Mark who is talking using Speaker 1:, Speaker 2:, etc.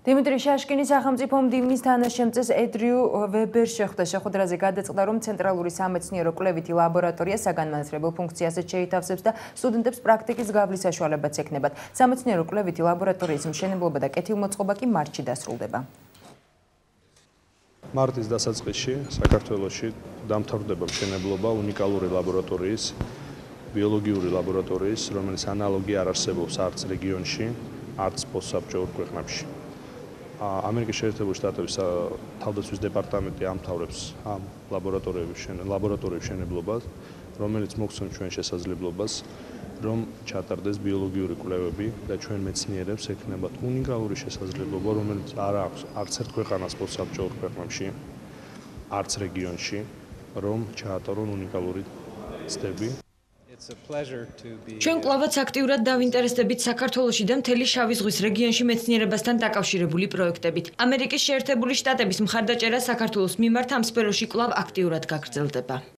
Speaker 1: დიმიტრი შაშკინის სახელმწიფო მდივნის თანაშემწეს ედრიუ ვებერ შეხვდა შეხვედრაზე გადაწყდა, რომ ცენტრალური სამეცნიერო კვლევითი ლაბორატორია საგანმანათლებლო ფუნქციასაც შეითავსებს და სტუდენტებს პრაქტიკის გავლის საშუალებაც ექნებათ. სამეცნიერო კვლევითი ლაბორატორიის მშენებლობა და კეთილმოწყობა კი მარტში დასრულდება.
Speaker 2: მარტის დასაწყისში საქართველოში დამთავრდება მშენებლობა უნიკალური ლაბორატორიის, ბიოლოგიური ლაბორატორიის, რომელიც ანალოგი არ არსებობს არც რეგიონში, არც პოსტსაბჭოურ ქვეყნებში. ამერიკის შეერთებული შტატების თავდაცვის დეპარტამენტი ამთავრებს ამ ლაბორატორიების მშენებლობას, რომელიც მოგვცემს ჩვენ შესაძლებლობას, რომ ჩატარდეს ბიოლოგიური კვლევები და ჩვენ მეცნიერებს ექნებათ უნიკალური შესაძლებლობა, რომელიც არ აქვს არც ერთ ქვეყანას პოსტსაბჭოურ ქვეყნებში, არც რეგიონში, რომ ჩაატარონ უნიკალური ცდები.
Speaker 3: ჩვენ კვლავაც აქტიურად დავინტერესდებით საქართველოში და მთელი შავი ზღვის რეგიონში მეცნიერებასთან დაკავშირებული პროექტებით. ამერიკის შეერთებული შტატების მხარდაჭერა საქართველოს მიმართ ამ სფეროში კვლავ აქტიურად გაგრძელდება.